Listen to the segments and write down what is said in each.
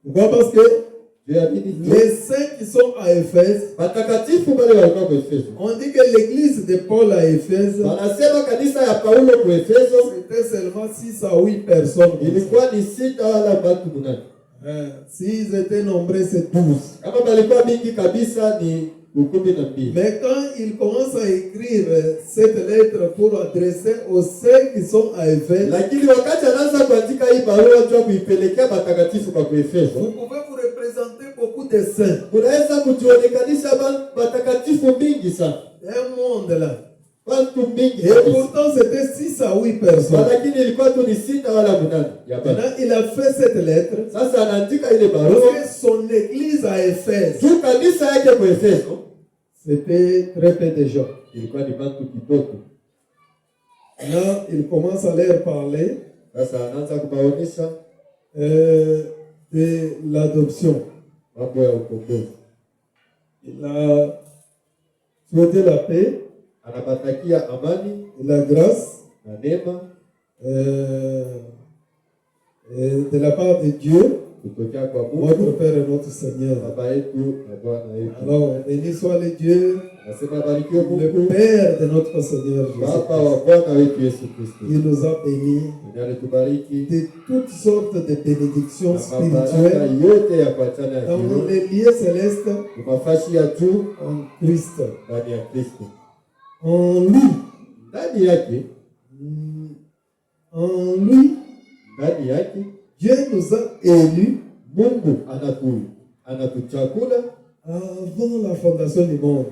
Pourquoi? Parce que les saints qui sont à Éphèse, on dit que l'église de Paul à Éphèse, c'était seulement 6 à 8 personnes. S'ils étaient nombreux, c'est 12. Mais quand il commence à écrire cette lettre pour adresser aux saints qui sont à Éphèse, vous pouvez vous représenter beaucoup de saints. Un monde là. Et pourtant c'était 6 à 8 personnes. Maintenant il a fait cette lettre parce que son église à Éphèse, c'était très peu de gens. Là il commence à leur parler de l'adoption. Il a souhaité la paix, la grâce, de la part de Dieu, notre Père et notre Seigneur. Alors, béni soit le Dieu, le Père de notre Seigneur Jésus-Christ. Il nous a bénis de toutes sortes de bénédictions spirituelles dans les lieux célestes en Christ. En lui, Dieu nous a élus avant la fondation du monde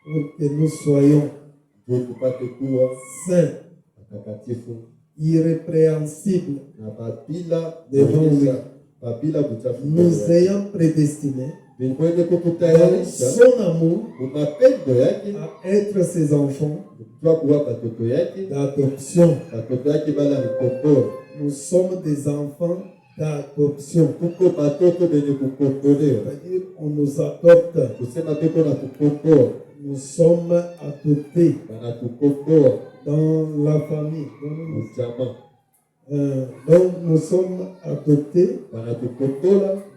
pour que nous soyons saints, irrépréhensibles devant lui, nous ayant prédestinés dans son amour à être ses enfants d'adoption. Nous sommes des enfants d'adoption. C'est-à-dire on nous adopte. Nous sommes adoptés dans la famille. Donc nous sommes adoptés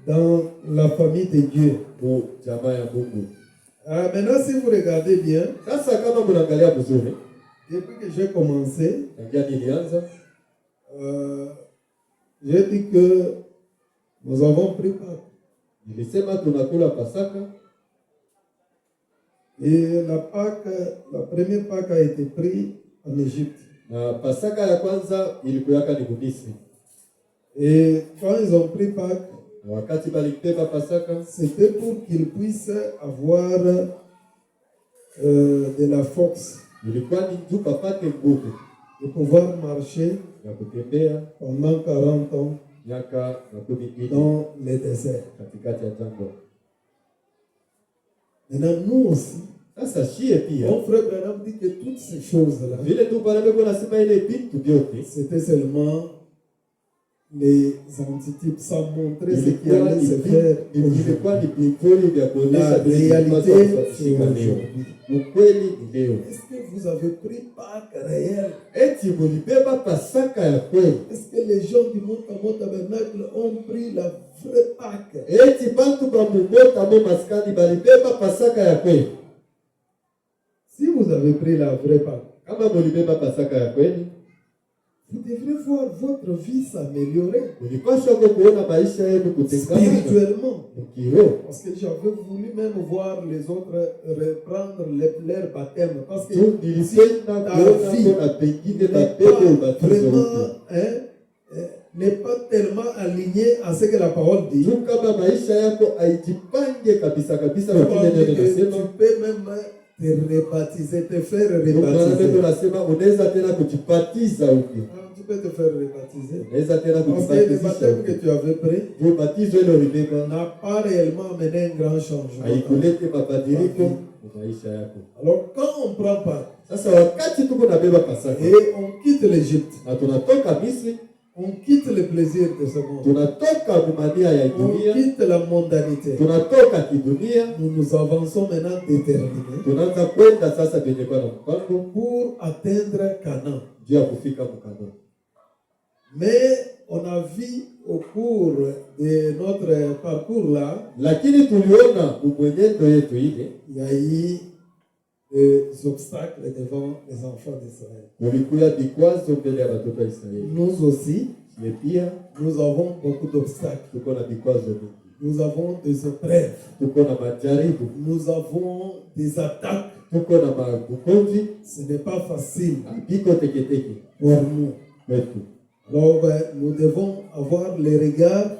dans la famille de Dieu. Maintenant, si vous regardez bien, depuis que j'ai commencé, j'ai dit que nous avons pris Pâques. Et la première Pâques a été prise en Égypte. Et quand ils ont pris Pâques, c'était pour qu'ils puissent avoir de la force de pouvoir marcher pendant 40 ans dans les déserts. Maintenant, nous aussi, mon frère Branham dit que toutes ces choses-là, c'était seulement les antitypes, ça montrait ce qui allait se faire. La réalité, c'est aujourd'hui. Est-ce que vous avez pris Pâques réel? Est-ce que les gens du Mont Tabernacle ont pris la vraie Pâques? Si vous avez pris la vraie Pâques, vous devrez voir votre vie s'améliorer spirituellement. Parce que j'avais voulu même voir les autres reprendre leur baptême. Parce que si ta vie n'est pas tellement alignée à ce que la parole dit, tu peux même te rebaptiser, te faire rebaptiser. Tu peux te faire rebaptiser. Parce que le baptême que tu avais pris n'a pas réellement amené un grand changement. Alors quand on prend part et on quitte l'Égypte, on quitte le plaisir de ce monde, on quitte la mondanité, nous nous avançons maintenant déterminés pour atteindre Canaan. Mais on a vu au cours de notre parcours là, lakini tuliona mwenendo yetu ile, il y a eu des obstacles devant les enfants d'Israël. Nous aussi, nous avons beaucoup d'obstacles. Nous avons des épreuves. Nous avons des attaques. Ce n'est pas facile pour nous. Alors, nous devons avoir les regards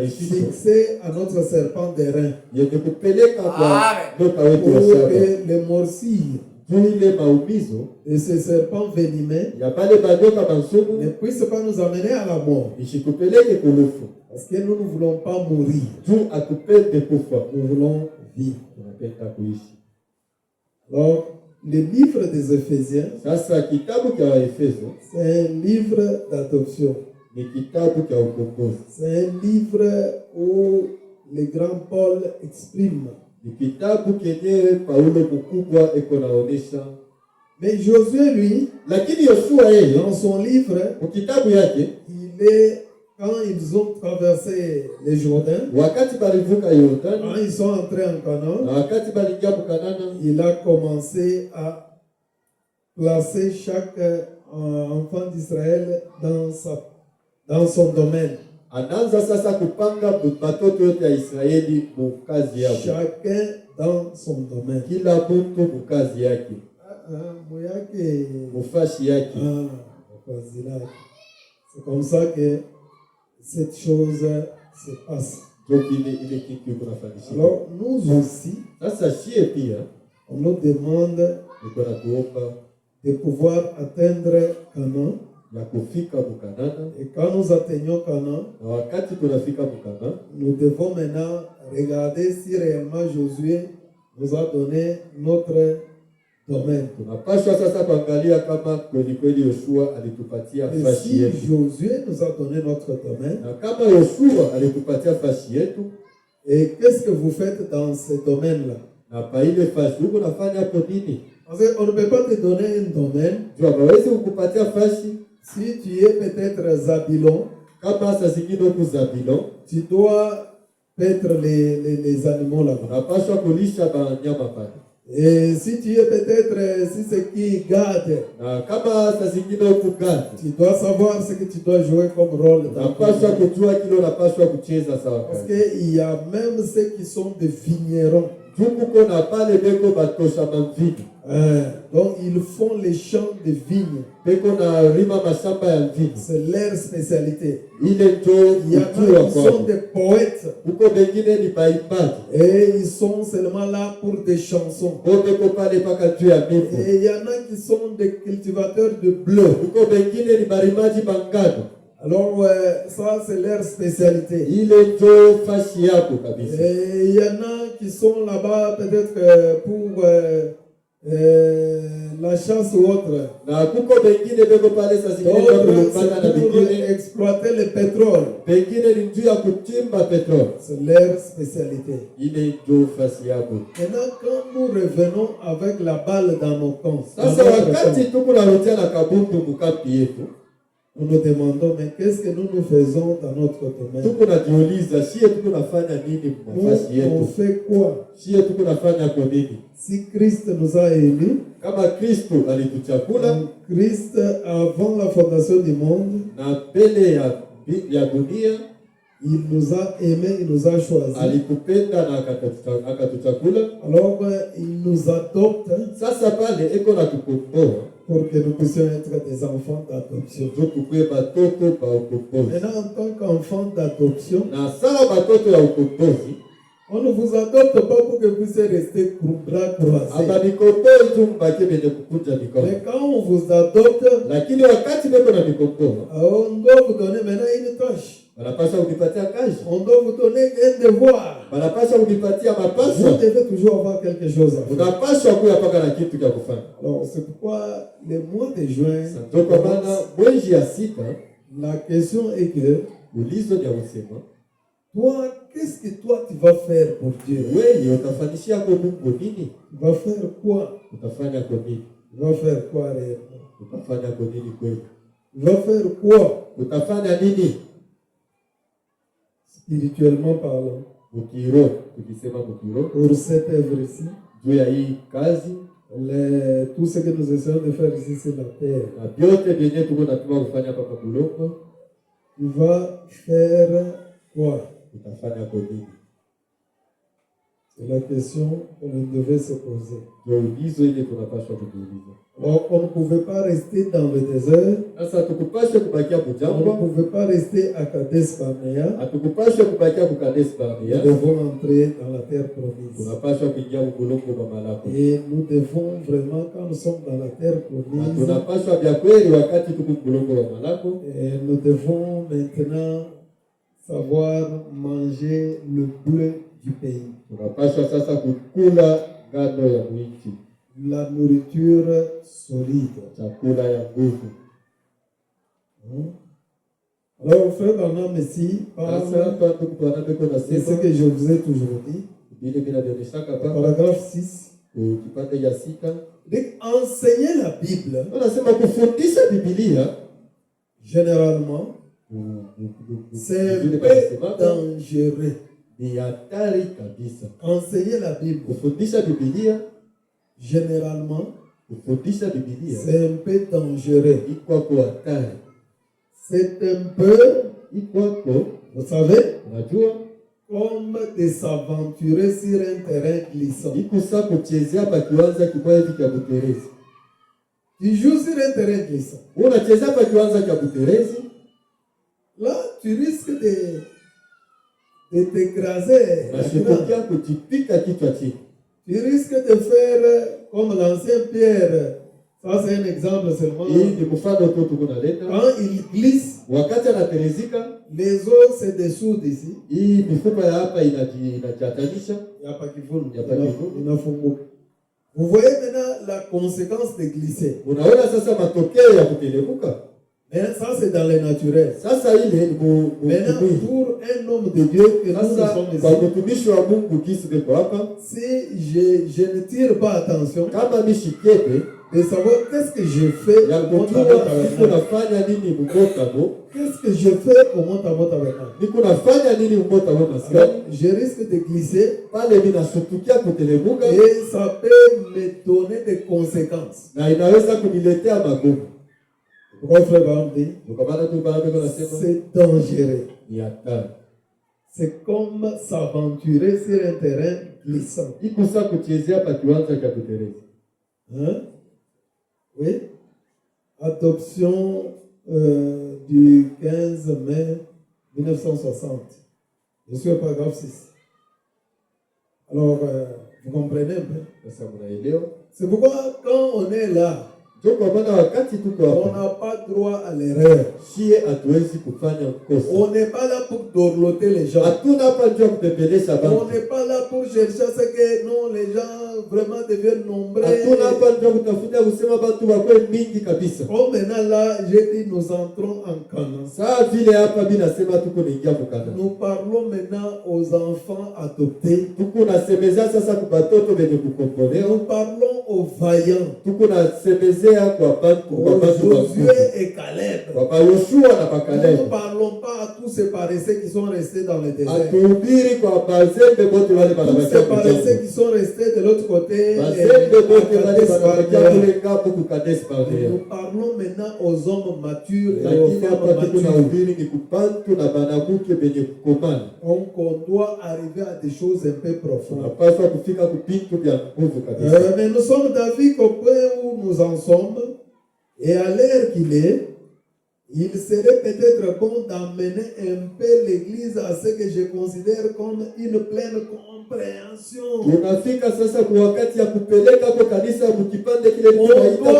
fixés à notre serpent d'airain pour que les morsures de ce serpent venimeux ne puissent pas nous amener à la mort. Parce que nous ne voulons pas mourir. Nous voulons vivre. Alors, le livre des Éphésiens, c'est un livre d'adoption. C'est un livre où le grand Paul exprime. Mais Josué, lui, dans son livre, il est, quand ils ont traversé le Jourdain, quand ils sont entrés en Canaan, il a commencé à placer chaque enfant d'Israël dans son domaine. Chacun dans son domaine. C'est comme ça que cette chose se passe. Alors nous aussi, on nous demande de pouvoir atteindre Canaan. Et quand nous atteignons Canaan, nous devons maintenant regarder si réellement Josué nous a donné notre domaine. Et si Josué nous a donné notre domaine, et qu'est-ce que vous faites dans ce domaine-là? Parce qu'on ne peut pas te donner un domaine si tu es peut-être Zabulon, tu dois paître les animaux là-bas. Et si tu es peut-être, si c'est qui garde, tu dois savoir ce que tu dois jouer comme rôle. Parce qu'il y a même ceux qui sont des vignerons. Donc ils font les champs de vignes. C'est leur spécialité. Il y a qui sont des poètes. Et ils sont seulement là pour des chansons. Et il y en a qui sont des cultivateurs de blé. Alors ça c'est leur spécialité. Et il y en a qui sont là-bas peut-être pour la chasse ou autre. D'autres pour exploiter le pétrole. C'est leur spécialité. Maintenant quand nous revenons avec la balle dans nos camps, nous nous demandons, mais qu'est-ce que nous faisons dans notre domaine? On fait quoi? Si Christ nous a élus, Christ avant la fondation du monde, il nous a aimés, il nous a choisis. Alors il nous adopte pour que nous puissions être des enfants d'adoption. Maintenant, en tant qu'enfant d'adoption, on ne vous adopte pas pour que vous puissiez rester bras croisés. Mais quand on vous adopte, on doit vous donner maintenant une tâche. On doit vous donner un devoir. Vous devez toujours avoir quelque chose à faire. Alors c'est pourquoi le mois de juin, la question est que toi, qu'est-ce que toi tu vas faire pour Dieu? Tu vas faire quoi? Tu vas faire quoi réellement? Il va faire quoi? Utafanya nini? Spirituellement parlant. Mukiro, tukisema mukiro. Pour cette œuvre ici. Juu ya hii kazi. Tout ce que nous essayons de faire ici sur la terre. Na vyote vyenye tuko natuma kufanya hapa bulongo. Il va faire quoi? Utafanya kwa nini? C'est la question qu'on devait se poser. Alors, on ne pouvait pas rester dans le désert. On ne pouvait pas rester à Kadesh Barnea. Nous devons entrer dans la terre promise. Et nous devons vraiment, quand nous sommes dans la terre promise, et nous devons maintenant savoir manger le bleu du pays. La nourriture solide. Alors, frère Branham ici parle, c'est ce que je vous ai toujours dit. Paragraphe 6. Enseigner la Bible, généralement, c'est un peu dangereux. Enseigner la Bible, généralement, c'est un peu dangereux. C'est un peu, vous savez, comme de s'aventurer sur un terrain glissant. Tu joues sur un terrain glissant. Là, tu risques de t'écraser. Tu risques de faire comme l'ancien Pierre. Ça, c'est un exemple seulement. Quand il glisse, les os se dessoudent ici. Il n'y a pas qui fout. Vous voyez maintenant la conséquence de glisser. Mais ça, c'est dans le naturel. Maintenant, pour un homme de Dieu que nous sommes ici, si je ne tire pas attention de savoir qu'est-ce que je fais au qu'est-ce que je fais au Montamot avec moi. Je risque de glisser et ça peut me donner des conséquences. C'est dangereux. C'est comme s'aventurer sur un terrain glissant. Hein? Oui. Adoption du 15 mai 1960. Je suis au paragraphe 6. Alors, vous comprenez un peu? C'est pourquoi quand on est là, on n'a pas droit à l'erreur. On n'est pas là pour dorloter les gens. On n'est pas là pour chercher à ce que non, les gens vraiment deviennent nombreux. Comme maintenant là, j'ai dit nous entrons en Canaan. Nous parlons maintenant aux enfants adoptés. Nous parlons aux vaillants. Josué et Caleb. Nous ne parlons pas à tous ces paresseux qui sont restés dans le désert. Tous ces paresseux qui sont restés de l'autre côté. Nous parlons maintenant aux hommes matures et aux femmes matures. Donc on doit arriver à des choses un peu profondes. Mais nous sommes David au point où nous en sommes. Et à l'heure qu'il est, il serait peut-être bon d'amener un peu l'Église à ce que je considère comme une pleine compréhension. On doit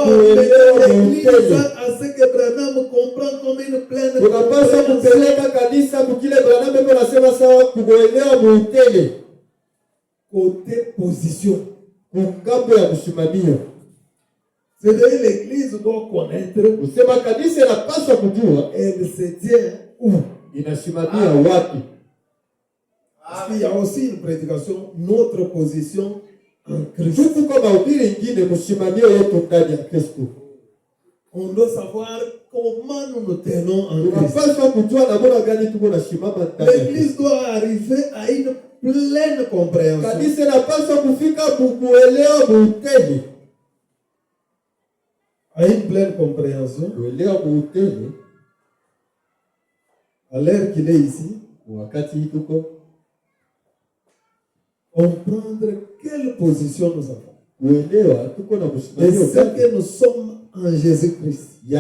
amener l'Église à ce que Branham comprenne comme une pleine compréhension. Côté position. C'est-à-dire l'Église doit connaître. Elle se tient où? Parce qu'il y a aussi une prédication, notre position en Christ. On doit savoir comment nous nous tenons en Christ. L'Église doit arriver à une pleine compréhension. À une pleine compréhension. À l'heure qu'il est ici. Comprendre quelle position nous avons. Et ce que nous sommes en Jésus-Christ. Et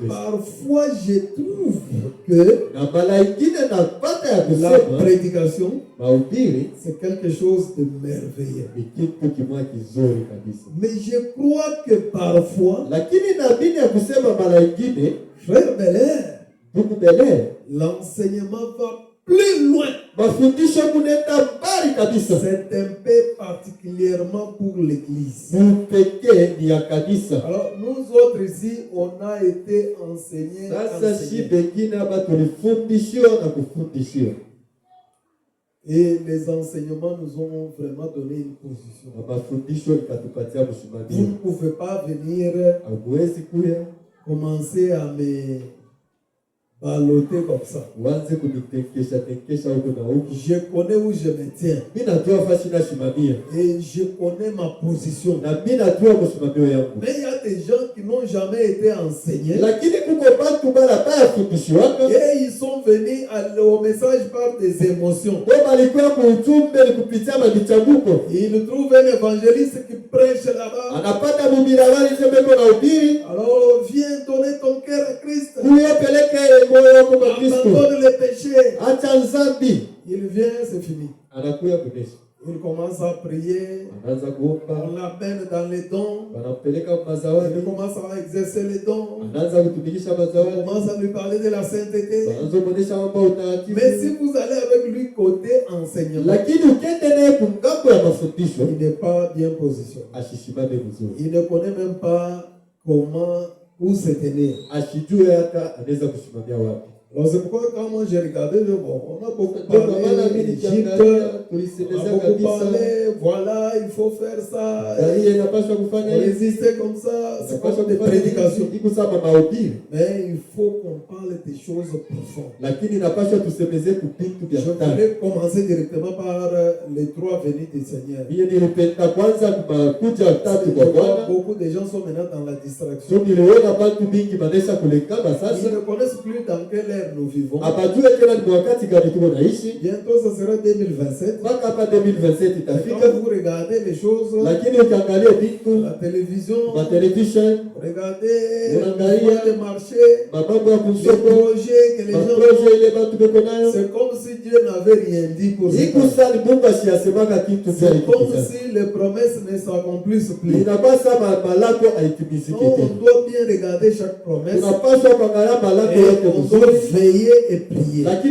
parfois je trouve que la prédication c'est quelque chose de merveilleux. Mais je crois que parfois frère Belair, l'enseignement va plus loin. C'est un peu particulièrement pour l'Église. Alors nous autres ici, on a été enseignés. Et les enseignements nous ont vraiment donné une position. Vous ne pouvez pas venir commencer à me balloter comme ça. Je connais où je me tiens. Et je connais ma position. Mais il y a des gens qui n'ont jamais été enseignés. Et ils sont venus au message par des émotions. Ils trouvent un évangéliste qui prêche là-bas. Alors viens donner ton cœur à Christ. Abandonne les péchés. Il vient, c'est fini. Il commence à prier. On l'amène dans les dons. Il commence à exercer les dons. On commence à lui parler de la sainteté. Mais si vous allez avec lui côté enseignement, il n'est pas bien positionné. Il ne connaît même pas comment, où se tenir. Alors c'est pourquoi quand moi j'ai regardé, on a beaucoup parlé d'Égypte, on a beaucoup parlé, voilà, il faut faire ça, on résister comme ça, c'est pas des prédications. Mais il faut qu'on parle des choses profondes. Je voulais commencer directement par les 3 venues du Seigneur. Beaucoup de gens sont maintenant dans la distraction. Ils ne connaissent plus dans quelle ère nous vivons. Bientôt ça sera 2027. Quand vous regardez les choses, la télévision, regardez les marchés, les projets que les gens ont. C'est comme si Dieu n'avait rien dit pour ça. C'est comme si les promesses ne s'accomplissent plus. On doit bien regarder chaque promesse. Et on doit veiller et prier. Alors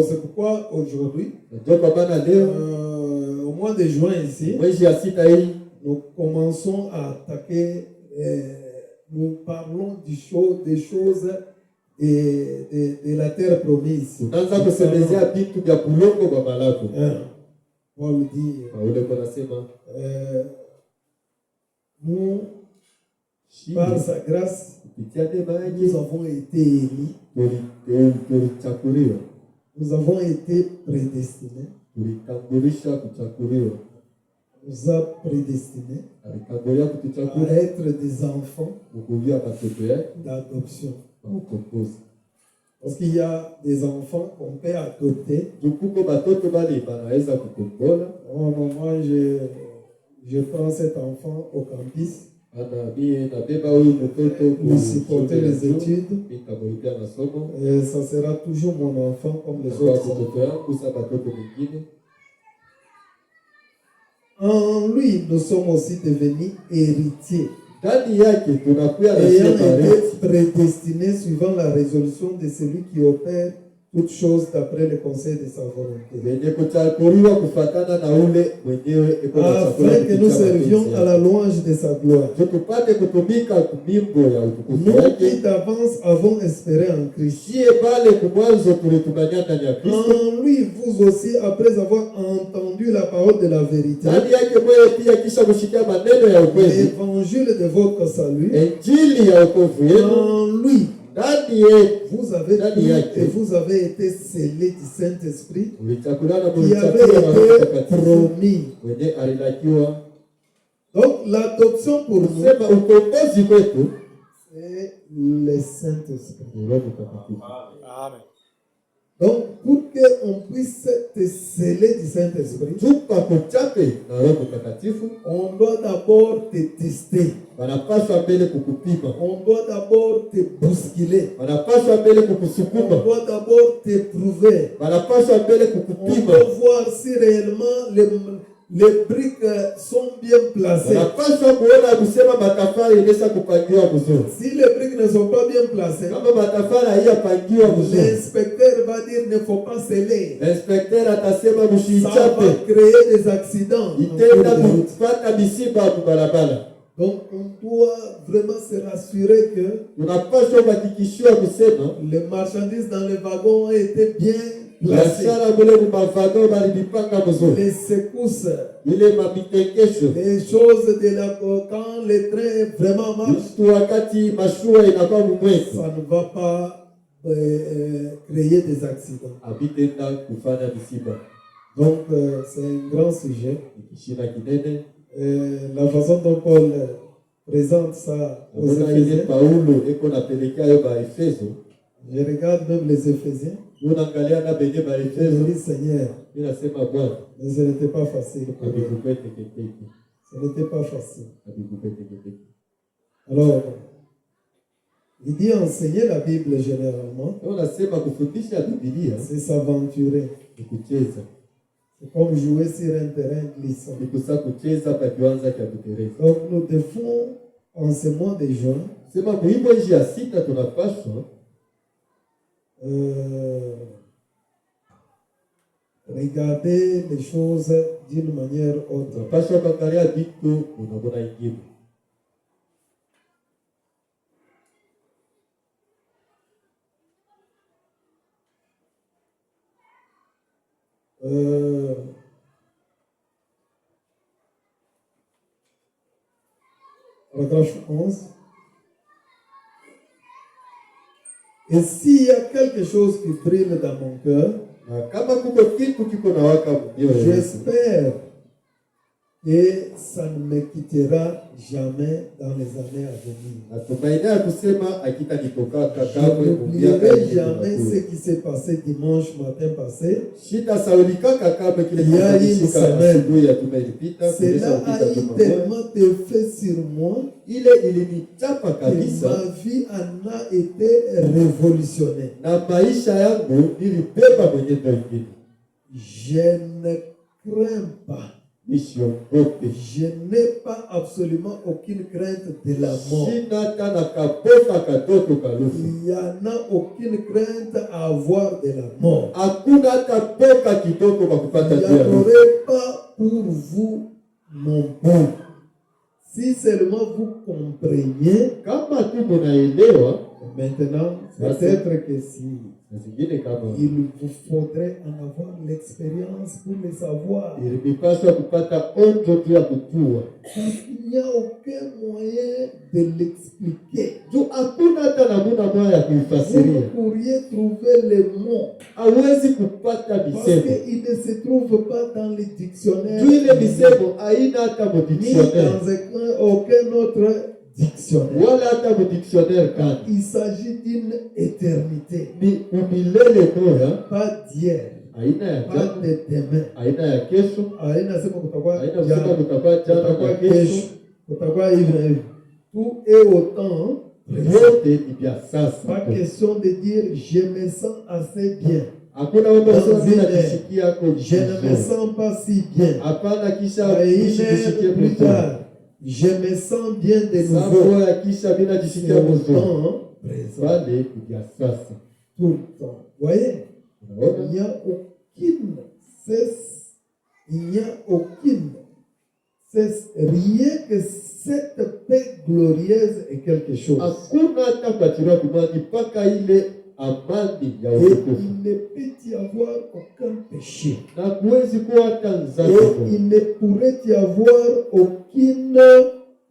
c'est pourquoi aujourd'hui, au mois de juin ici, nous commençons à attaquer, nous parlons des choses de la terre promise. Paul dit, nous, par sa grâce, nous avons été élis. Nous avons été prédestinés. Nous a prédestinés à être des enfants d'adoption. Parce qu'il y a des enfants qu'on peut adopter. Moi, je prends cet enfant au campus. Nous supporter les études. Et ça sera toujours mon enfant comme les autres. En lui, nous sommes aussi devenus héritiers. Ayant été prédestinés suivant la résolution de celui qui opère toutes choses d'après le conseil de sa volonté. Afin que nous servions à la louange de sa gloire. Nous qui d'avance avons espéré en Christ. En lui, vous aussi, après avoir entendu la parole de la vérité, l'évangile de votre salut, en lui, vous avez cru et vous avez été scellés du Saint-Esprit qui avait été promis. Donc l'adoption pour nous, c'est le Saint-Esprit. Amen. Donc pour qu'on puisse te sceller du Saint-Esprit, on doit d'abord te tester. On doit d'abord te bousculer. On doit d'abord t'éprouver. On doit voir si réellement les briques sont bien placées. Si les briques ne sont pas bien placées, l'inspecteur va dire ne faut pas sceller. Ça va créer des accidents. Donc on doit vraiment se rassurer que les marchandises dans les wagons ont été bien placées. Les secousses, les choses de la quand le train vraiment marche, ça ne va pas créer des accidents. Donc c'est un grand sujet. La façon dont Paul présente ça aux Éphésiens, je regarde même les Éphésiens, je me dis Seigneur, mais ce n'était pas facile. Ce n'était pas facile. Alors, il dit enseigner la Bible généralement, c'est s'aventurer. C'est comme jouer sur un terrain glissant. Donc nous devons, en ce mois de juin, regarder les choses d'une manière autre. Paragraphe 11. Et s'il y a quelque chose qui brille dans mon cœur, j'espère que ça ne me quittera jamais dans les années à venir. Je n'oublierai jamais ce qui s'est passé dimanche matin passé. Il y a une semaine. Cela a eu tellement d'effet sur moi que ma vie en a été révolutionnée. Je ne crains pas. Je n'ai pas absolument aucune crainte de la mort. Il n'y en a aucune crainte à avoir de la mort. Il n'y en aurait pas pour vous non plus. Si seulement vous compreniez, maintenant, peut-être que si il vous faudrait en avoir l'expérience pour le savoir. Parce qu'il n'y a aucun moyen de l'expliquer. Vous pourriez trouver les mots. Parce qu'il ne se trouve pas dans les dictionnaires. Ni dans aucun autre dictionnaire. Il s'agit d'une éternité. Pas d'hier. Pas de demain. Tout est autant. Pas question de dire je me sens assez bien. Je ne me sens pas si bien. Plus tard, je me sens bien de nouveau. Tout le temps. Tout le temps. Voyez? Il n'y a aucune cesse, rien que cette paix glorieuse est quelque chose. Et il ne peut y avoir aucun péché. Et il ne pourrait y avoir aucune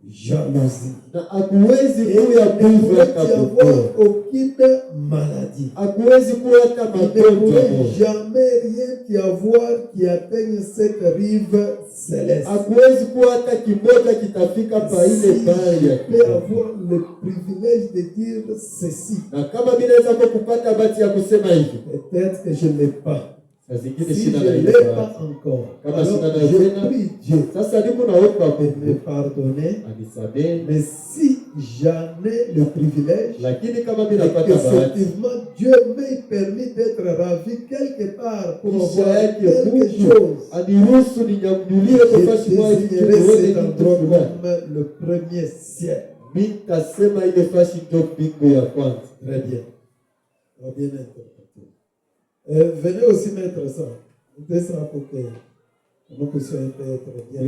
jalousie. Et il ne pourrait y avoir aucune maladie. Il ne pourrait jamais rien y avoir qui atteigne cette rive céleste. Si je peux avoir le privilège de dire ceci, peut-être que je ne l'ai pas. Si je ne l'ai pas encore, alors je prie Dieu de me pardonner. Mais si j'en ai le privilège, et qu'effectivement Dieu m'ait permis d'être ravi quelque part pour avoir quelque chose, je désignerai cet endroit comme le premier ciel. Très bien. On va bien interpréter. Venez aussi mettre ça. Mettez ça pour que nous puissions être bien.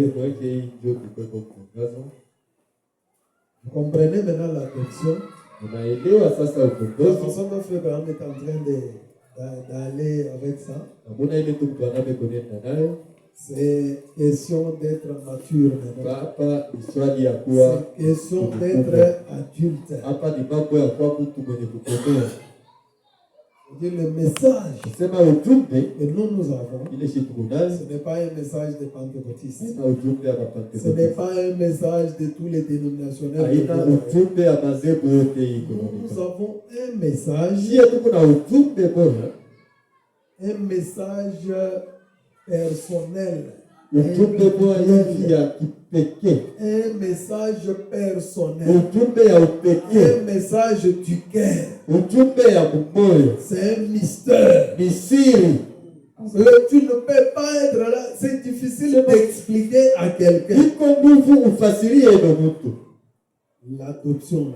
Vous comprenez maintenant la question? La façon dont Frère Abraham est en train d'aller avec ça, c'est question d'être mature maintenant. C'est question d'être adulte. Le message que nous avons, ce n'est pas un message de pentecôtistes. Ce n'est pas un message de tous les dénominationnels. Nous avons un message personnel. Un message personnel. Un message du cœur. C'est un mystère. Tu ne peux pas être là. C'est difficile d'expliquer à quelqu'un. L'adoption.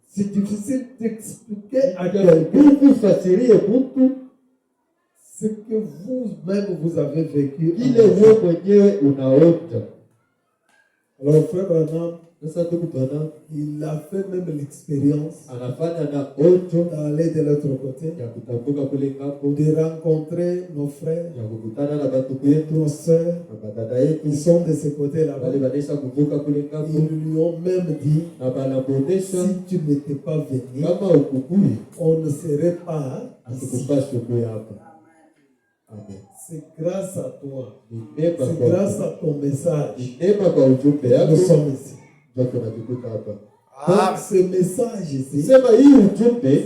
C'est difficile d'expliquer à quelqu'un ce que vous-même vous avez vécu. Alors Frère Branham, il a fait même l'expérience d'aller de l'autre côté, de rencontrer nos frères, nos soeurs, qui sont de ce côté là-bas. Ils lui ont même dit, si tu n'étais pas venu, on ne serait pas ici. C'est grâce à toi, c'est grâce à ton message que nous sommes ici. Donc ce message ici,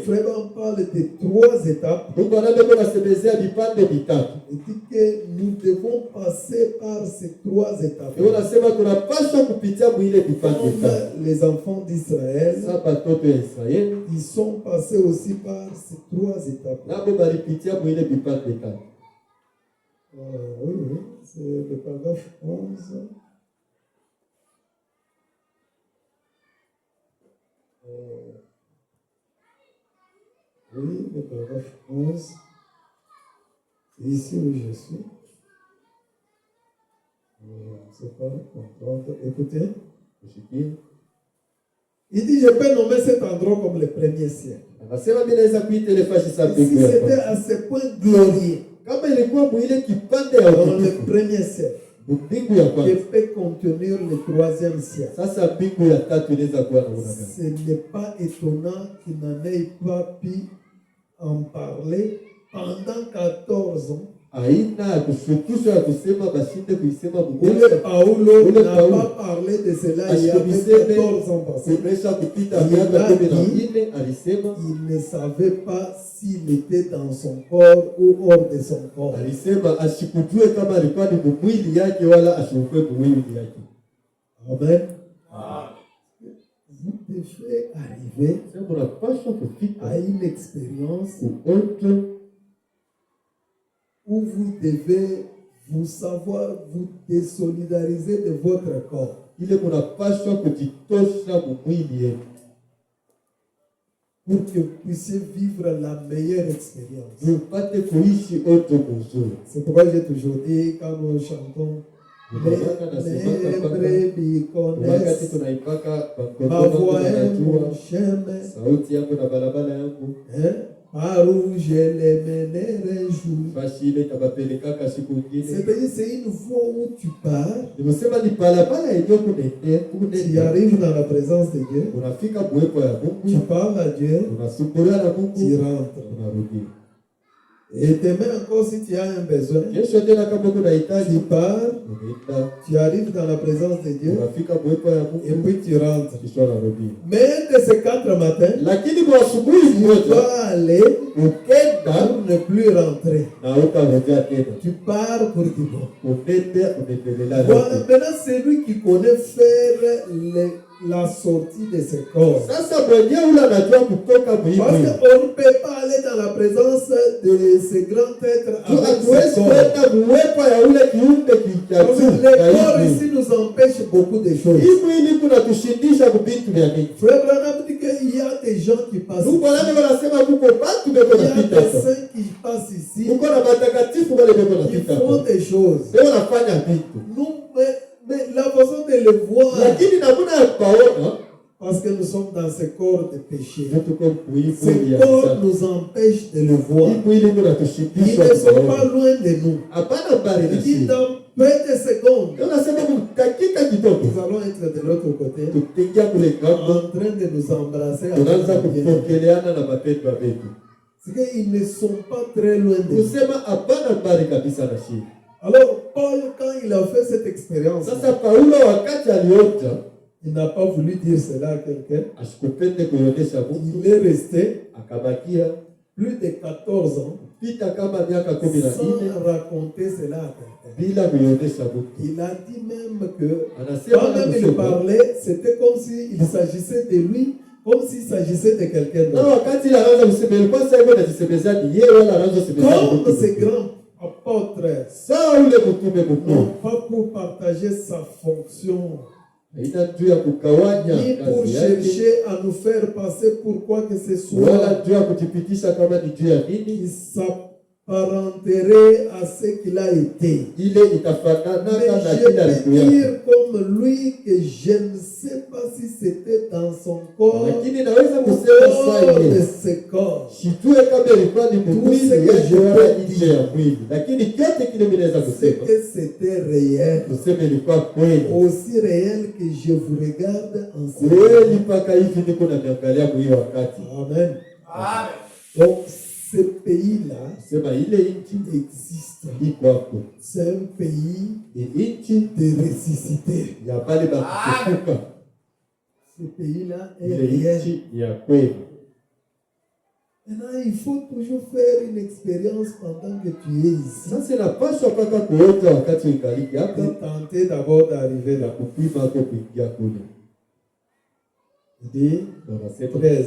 vraiment parle de 3 étapes. Il dit que nous devons passer par ces 3 étapes. Comme les enfants d'Israël, ils sont passés aussi par ces 3 étapes. Oui, c'est le paragraphe 11. Oui, le paragraphe 11. C'est ici où je suis. C'est pas comprendre. Écoutez. Il dit, je peux nommer cet endroit comme le premier ciel. Ici, c'était à ce point glorieux. Dans le premier ciel, qui peut contenir le 3e ciel. Ce n'est pas étonnant qu'il n'en ait pas pu en parler pendant 14 ans. Paulo n'a pas parlé de cela il y a 14 ans passés. Il ne savait pas s'il était dans son corps ou hors de son corps. Amen. Vous devez arriver à une expérience où vous devez vous savoir vous désolidariser de votre corps. pour que vous puissiez vivre la meilleure expérience. Tupate kuishi oto mzuri. C'est pourquoi j'ai toujours dit quand nous chantons les brebis connaissent ma voix et mon chemin, sauti yangu na barabara yangu, par où je les mènerai un jour. basi ile itabapelekaka siku nyingine. C'est-à-dire c'est une voie où tu pars, Nimesema ni barabara yenyewe tu arrives dans la présence de Dieu, unafika kuwepo ya tu Mungu, parles à Dieu, unasumbuliwa na tu Mungu, rentres. unarudi. Et demain encore si tu as un besoin, Kesho tena kama kuna tu hitaji, pars, unaenda, tu arrives dans la présence de Dieu unafika kuwepo ya et Mungu, puis tu rentres. kisha unarudi. Mais un de ces 4 matins, Lakini kwa asubuhi tu moja dois aller ukenda pour ne plus rentrer. na utarejea tena, Tu pars pour du bon. unaendelea Voilà, yote. maintenant c'est lui qui connaît faire la sortie de ses corps. Sasa mwenyewe ule anajua kutoka Parce muhimu. qu'on ne peut pas aller dans la présence de ce grand être avec ses Hatuwezi corps. kwenda muwepo ya ule kiumbe Parce que kichatu. les corps ici nous empêchent beaucoup de choses. Hii mwili kunatushindisha kuvitu vya mingi. Frère Branham dit qu'il y a des gens qui passent Nuko ici. nani wanasema kuko batu beko Il y a napita des hapa. saints qui passent ici, Kuko na matakatifu wale beko qui napita font hapa. des choses. Beko nafanya vitu. Nous, mais la façon de les voir, Lakini namuna ya kupaona, parce que nous sommes dans ce corps de péché. tuko kuibu Ce ya corps sana. nous empêche de le voir. Hii mwili Ils kunatushindisha ne sont kupaona. pas loin de nous. Hapana mbali na Il dit sisi. dans peu de secondes, Ndio nasema dakika kidogo nous allons être de l'autre côté, tukiingia kule ngambo, en train de nous embrasser. tunaanza avec Dieu. kupokeleana na mapendo yetu. C'est qu'ils ne sont pas très loin de nous. Kusema hapana mbali kabisa na shida. Alors, Paul, quand il a fait cette expérience, Sasa Paulo wakati alionja, il n'a pas voulu dire cela à quelqu'un. asikupende kuonyesha Mungu, Il est resté akabakia plus de 14 ans pita kama miaka 14 sans raconter cela à quelqu'un. bila kuonyesha Mungu. Il a dit même que Anasema quand même il kusema, parlait, c'était comme s'il s'agissait de lui, comme s'il s'agissait de quelqu'un na d'autre. wakati anaanza kusema ilikuwa sasa hivyo anajisemeza ni yeye wala anaanza kusemeza Comme ces grands apôtres sawa ule mtume mkuu. non pas pour partager sa fonction, Haina juu ya kukawanya ni pour kazi yake, chercher à nous faire passer pour quoi que ce wala soit. juu ya kujipitisha kama ni juu ya nini. Il s'apparenterait à ce qu'il a été. Ile itafanana Mais na je kila peux alikuwa. dire comme lui que je ne sais pas si c'était dans son corps Lakini naweza ou kusema hors sasa de hivi ses corps. sijue kama ilikuwa ni mwili Tout ce que je wala peux nje ya mwili, lakini kyote kile mimi naweza C'est kusema que c'était réel. tuseme ilikuwa kweli Aussi réel que je vous regarde en ce kweli, moment. mpaka hivi niko naniangalia kwa hiyo wakati. Amen. Donc, ce pays-là Sema ile nchi existe. iko hapo, C'est un pays ni nchi de ressuscité. ya pale bakufufuka. Ce pays-là est Ile réel. nchi ya kweli. Maintenant, il faut toujours faire une expérience pendant que tu es ici. Sasa inapaswa mpaka kuonja wakati ukaliki De hapa tenter d'abord d'arriver na là. kupima hapo kuingia kule. Il dit, Wanasema 13.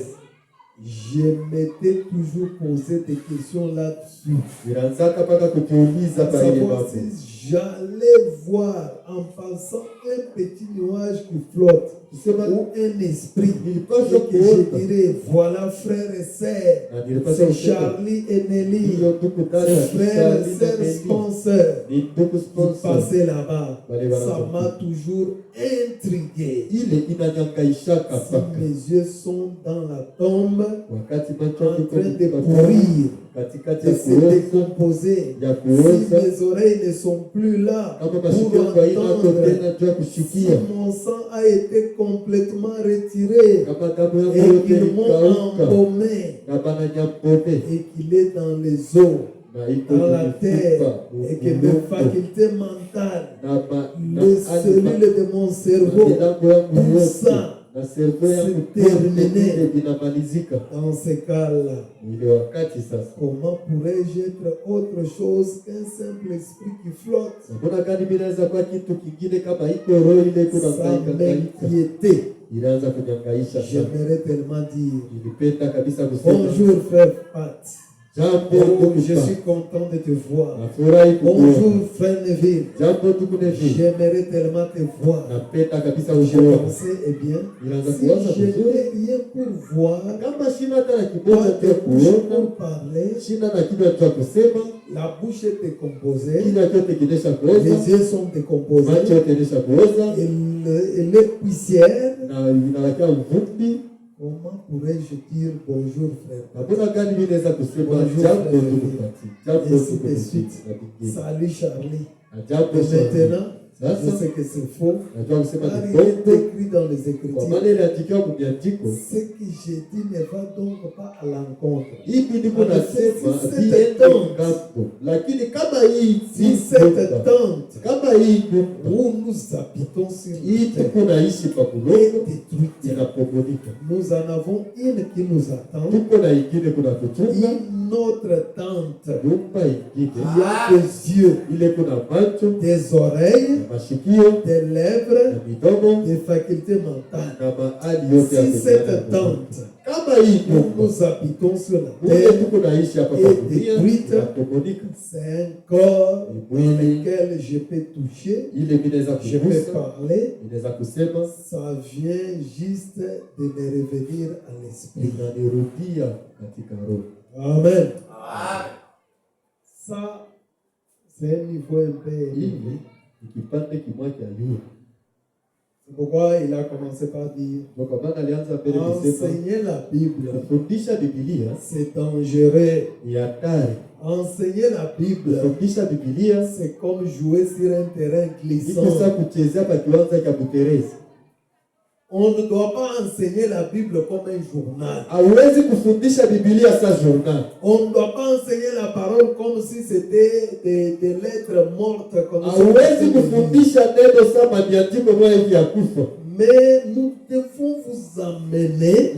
Je m'étais toujours posé des questions là-dessus. nilianzaka mpaka kujiuliza Pour pale ile savoir mambo. si j'allais voir en passant un petit nuage qui flotte Sema ou un esprit nilipaswa et que je kuota dirais voilà frères et sœurs, na nilipaswa c'est kusema Charlie et Nelly, hiyo ndugu dada c'est frères et Isali na sœurs Nelly sponsors ni ndugu qui sponsor. passaient là-bas. Wale wana- Ça m'a toujours intrigué. Ile inanyangaishaka Si mpaka mes yeux sont dans la tombe wakati macho en yangu train de iko pourrir, katikati de ya se kuoza décomposer, ya si kuoza, mes oreilles ne sont plus là kama pour masikio yangu haina hapo entendre, tena juu ya si kushikia, mon sang a été complètement retiré kama damu yangu et yote qu'ils m'ont ikauka embaumé na bananyambome et qu'il est dans les eaux, na iko dans la terre, kumifupa et que mes facultés mentales, na les cellules de mon cerveau, milango yangu tout yote ça, na servo yangu c'est terminé. yote vinamalizika. dans ce cas-là, Ile wakati sasa, comment pourrais-je être autre chose qu'un simple esprit qui flotte? mbona gani mimi naweza kuwa kitu kingine kama iko roho ile iko Ça nahangaika, m'inquiétait. ilianza kunyangaisha sana. J'aimerais tellement dire Nilipenda kabisa kusema bonjour frère Pat. Oh, je suis content de te voir. Bonjour frère Neville. J'aimerais tellement te voir. Je pensais, eh bien, si je n'ai rien pour voir, pas de bouche pour parler, la bouche est décomposée, les yeux sont décomposés, et les poussières. Comment pourrais-je dire bonjour frère? Bonjour frère. Ainsi de suite. Salut Charlie. Et maintenant, je sais que c'est faux. Car il est écrit dans les Écritures. Ce que j'ai dit ne va donc pas à l'encontre. Si cette tente où nous habitons sur terre est détruite, nous en avons une qui nous attend, une autre tente qui a des yeux, des oreilles, des lèvres, des facultés mentales. Si cette tente où nous habitons sur la terre est détruite, c'est un corps dans lequel je peux toucher, je peux parler, ça vient juste de me revenir à l'esprit. Amen. Ça, c'est un niveau un peu élevé. C'est pourquoi il a commencé par dire enseigner la Bible, c'est dangereux. Enseigner la Bible, c'est comme jouer sur un terrain glissant. On ne doit pas enseigner la Bible comme un journal. On ne doit pas enseigner la parole comme si c'était des lettres mortes. Mais nous devons vous amener.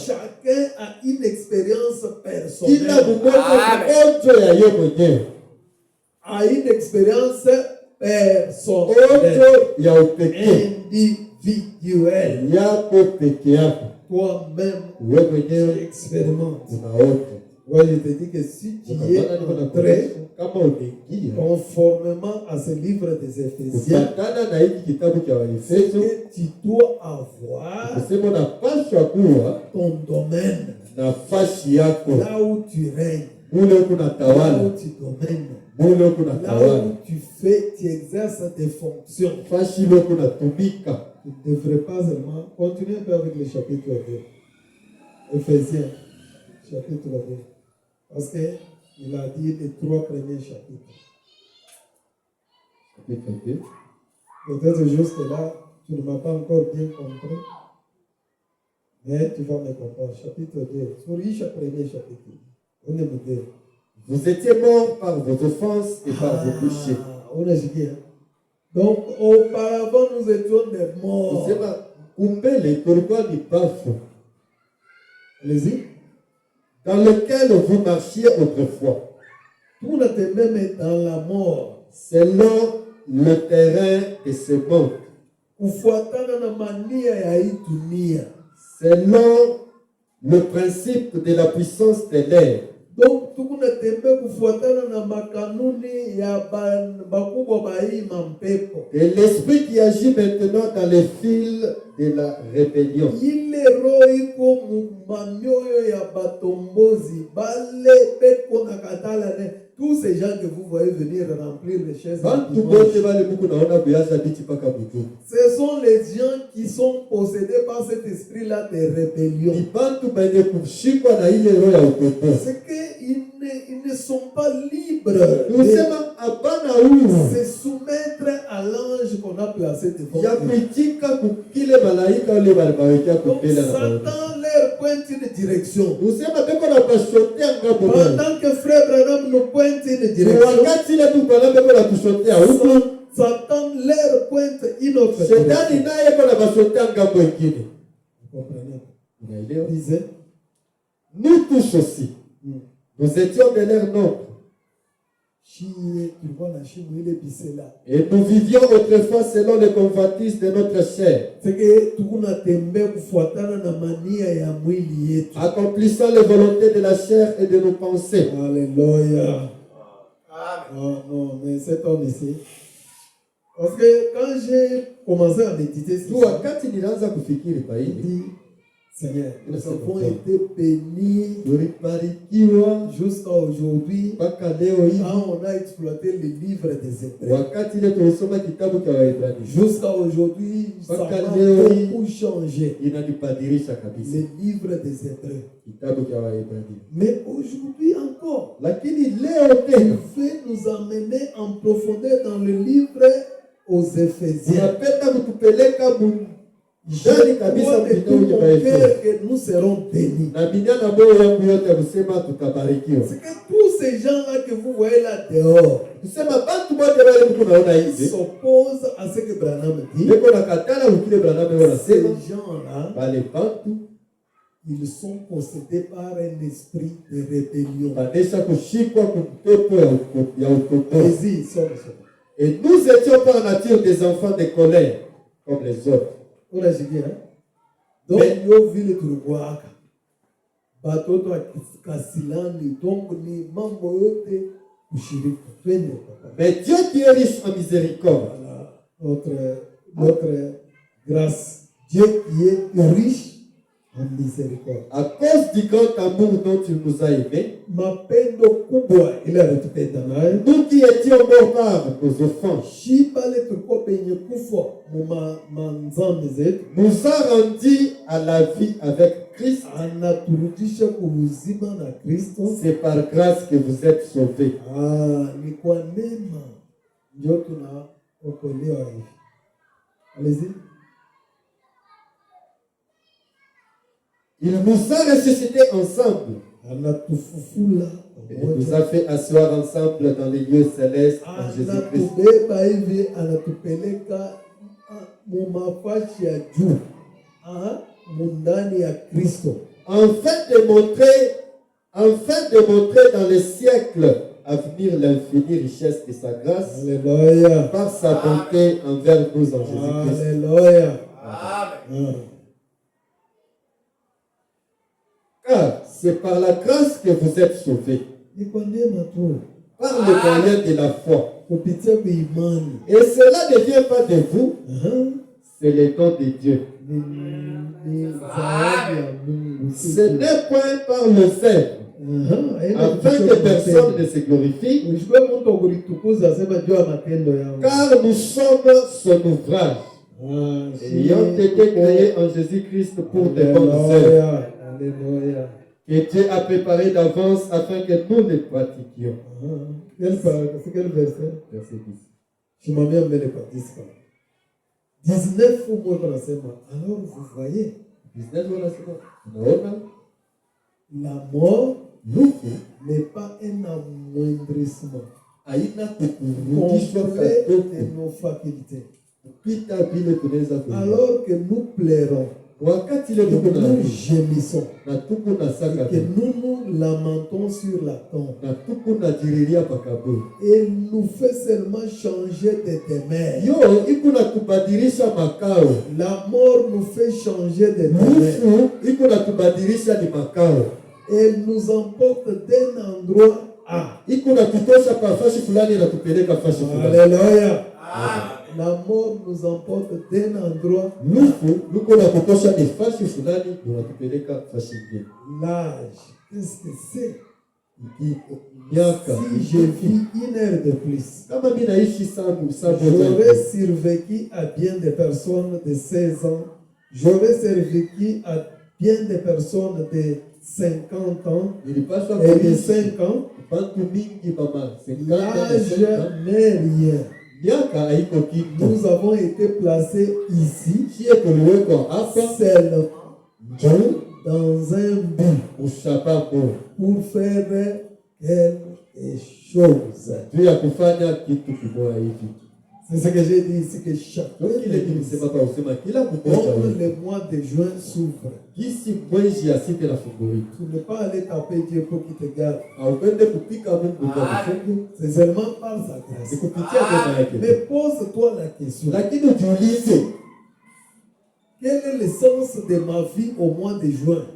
Chacun a une expérience personnelle. A une expérience individuelle. Toi-même, tu expérimentes. Ouais, je te dis que si tu y es entré conformément à ce livre des Éphésiens, c'est que tu dois avoir ton domaine, là où tu règnes, là où tu domines, là où tu exerces tes fonctions. Tu ne devrais pas seulement continuer un peu avec le chapitre 2. Éphésiens, chapitre 2. Parce qu'il a dit les 3 premiers chapitres. Peut-être jusque là, tu ne m'as pas encore bien compris. Mais tu vas me comprendre. Chapitre 2. Souris, premier chapitre. On est deux. Vous étiez morts par vos offenses et par vos péchés. On est bien. Donc, auparavant, nous étions des morts. Allez-y. Dans lequel vous marchiez autrefois. Tout était même dans la mort. Selon le terrain de ce monde. Selon le principe de la puissance de l'air. Donc, et l'esprit qui agit maintenant dans les fils de la rébellion. Tous ces gens que vous voyez venir remplir les chaises, ce sont les gens qui sont possédés par cet esprit-là de rébellion. C'est qu'ils ne sont pas libres de se soumettre à l'ange qu'on a placé devant eux. Donc Satan leur pointe une direction. Pendant que Frère Branham nous pointe une direction, Satan leur pointe une autre direction. Vous comprenez? Disait, nous tous aussi, nous étions de leur nombre. Et nous vivions autrefois selon les convoitises de notre chair, accomplissant les volontés de la chair et de nos pensées. Alléluia. Non, mais cet homme ici. Parce que quand j'ai commencé à méditer sur ça, Seigneur, nous avons été bénis jusqu'à aujourd'hui quand on a exploité le livre des Hébreux. Jusqu'à aujourd'hui, ça a beaucoup changé. Le livre des Hébreux. Mais aujourd'hui encore, il veut nous amener en profondeur dans le livre aux Éphésiens. Je crois de tout mon cœur que nous serons bénis. C'est que tous ces gens-là que vous voyez là dehors, ils s'opposent à ce que Branham dit. Ces gens-là, ils sont possédés par un esprit de rébellion. Et nous étions par nature des enfants de colère, comme les autres. Donc, yo vile turuwaka batoto akasilani donc ni mambo yote ushirika twende. Mais Dieu qui est riche en miséricorde, notre grâce, Dieu qui est riche en miséricorde, à cause du grand amour dont il nous a aimés, mapendo kubwa ile alitupenda nayo, nous qui étions morts par nos offenses, nous a rendus à la vie avec Christ. C'est par grâce que vous êtes sauvés. Allez-y. Il nous a ressuscités ensemble. Et nous a fait asseoir ensemble dans les lieux célestes en Jésus-Christ. Afin de montrer dans les siècles à venir l'infinie richesse de sa grâce. Alléluia. Par sa bonté envers nous en Jésus-Christ. Alléluia. Amen. Car c'est par la grâce que vous êtes sauvés. Par le moyen de la foi. Et cela ne vient pas de vous. C'est le don de Dieu. Ce n'est point par le zèle. Afin que personne ne se glorifie. Car nous sommes son ouvrage. Ayant été créés en Jésus-Christ pour de bonnes œuvres. Que Dieu a préparé d'avance afin que nous les pratiquions. C'est quel verset? Verset 10. Je m'en viens avec les 19 ou moins. Alors vous voyez, 19 la mort n'est pas un amoindrissement complet de nos facultés. Alors que nous plairons, que nous gémissons, que nous nous lamentons sur la tombe, et nous fait seulement changer de demeure. La mort nous fait changer de demeure. Elle nous emporte d'un endroit à. Alléluia. La mort nous emporte d'un endroit. L'âge, qu'est-ce que c'est? Si je vis une heure de plus, j'aurais survécu à bien des personnes de 16 ans. J'aurais survécu à bien des personnes de 50 ans et de 5 ans. L'âge n'est rien. Nous avons été placés ici seulement dans un but pour faire quelque chose. C'est ce que j'ai dit ici, que chacun Comme le mois de juin s'ouvre. Tu ne peux pas aller taper Dieu pour qu'il te garde. C'est seulement par sa grâce. Mais pose-toi la question. Quel est le sens de ma vie au mois de juin?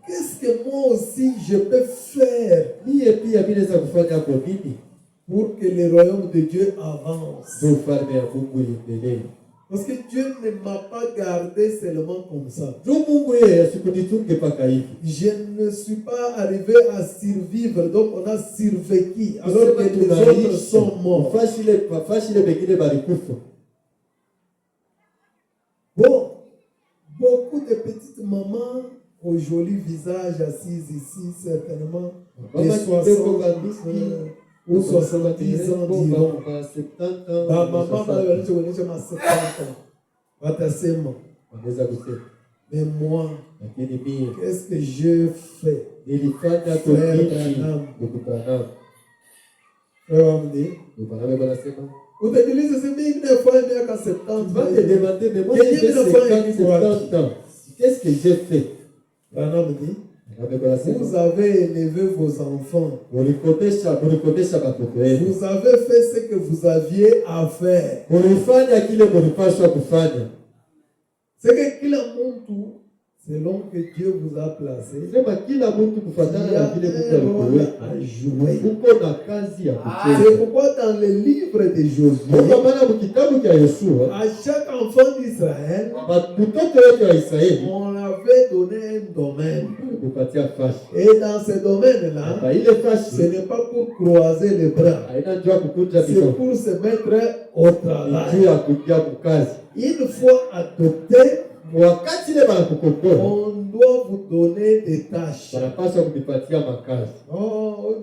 Qu'est-ce que moi aussi je peux faire pour que le royaume de Dieu avance? Parce que Dieu ne m'a pas gardé seulement comme ça. Je ne suis pas arrivé à survivre, donc on a survécu alors que les autres sont morts. Bon, beaucoup de petites mamans au joli visage assises ici, certainement, de 60 ou 70 ans diront. Ma maman va venir se connaître ma 70 ans. Mais moi, qu'est-ce que je fais? Frère Branham. Vous te dites, c'est bien une fois et bien qu'à 70 ans. Tu vas te demander, mais moi j'ai fait 50 ans. Qu'est-ce que j'ai fait? Branham dit, vous avez élevé vos enfants. Vous avez fait ce que vous aviez à faire. C'est que kila muntu, selon que Dieu vous a placé, il y a un rôle à jouer. C'est pourquoi dans le livre de Josué, à chaque enfant d'Israël, on avait donné un domaine. Et dans ce domaine-là, ce n'est pas pour croiser les bras, c'est pour se mettre au travail. Une fois adopté, on doit vous donner des tâches. Oh,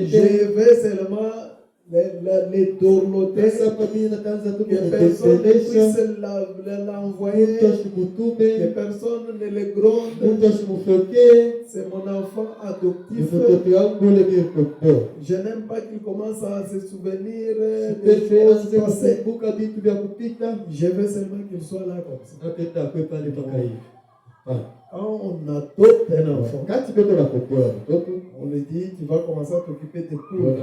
je vais seulement les dorloter, que personne ne puisse l'envoyer, que personne ne le gronde. C'est mon enfant adoptif. Je n'aime pas qu'il commence à se souvenir des choses passées. Je veux seulement qu'il soit là comme ça. Quand on adopte un enfant, on lui dit, tu vas commencer à t'occuper des poules.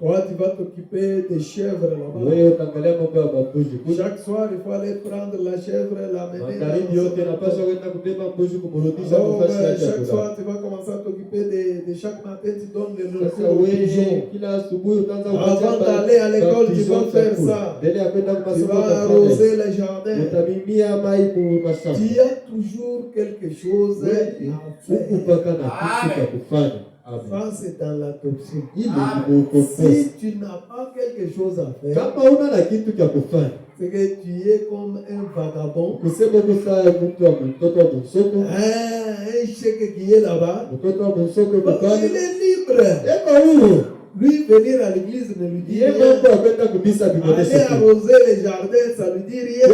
Toi, tu vas t'occuper des chèvres là-bas. Chaque soir, il faut aller prendre la chèvre, l'amener. Chaque soir, tu vas commencer à t'occuper de chaque matin, tu donnes le nourriture aux pigeons. Avant d'aller à l'école, tu vas faire ça. Tu vas arroser les jardins. Tu as toujours quelque chose à faire. Ça, c'est dans l'adoption. Si tu n'as pas quelque chose à faire, c'est que tu es comme un vagabond. Un chèque qui est là-bas, il est libre. Lui, venir à l'église ne lui dit rien. Aller arroser les jardins, ça lui dit rien.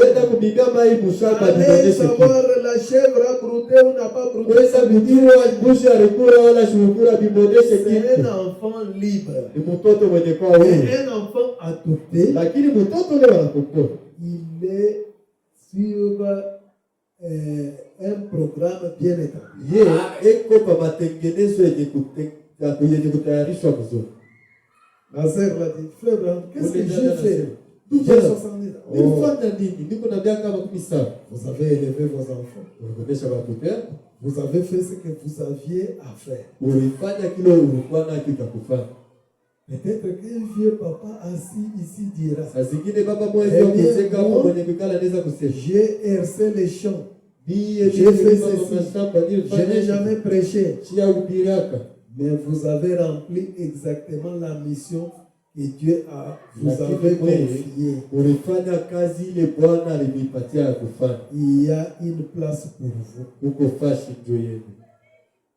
Aller savoir la chèvre a brouté ou n'a pas brouté, ça lui dit rien. C'est un enfant libre. Et un enfant adopté, il est sur un programme bien établi. La sœur l'a dit, frère, qu'est-ce que j'ai fait? Vous avez élevé vos enfants. Vous avez fait ce que vous aviez à faire. Peut-être qu'un vieux papa assis ici dira, j'ai hercé les champs. J'ai fait ceci. Je n'ai jamais prêché. Mais vous avez rempli exactement la mission que Dieu vous avait confiée. Il y a une place pour vous.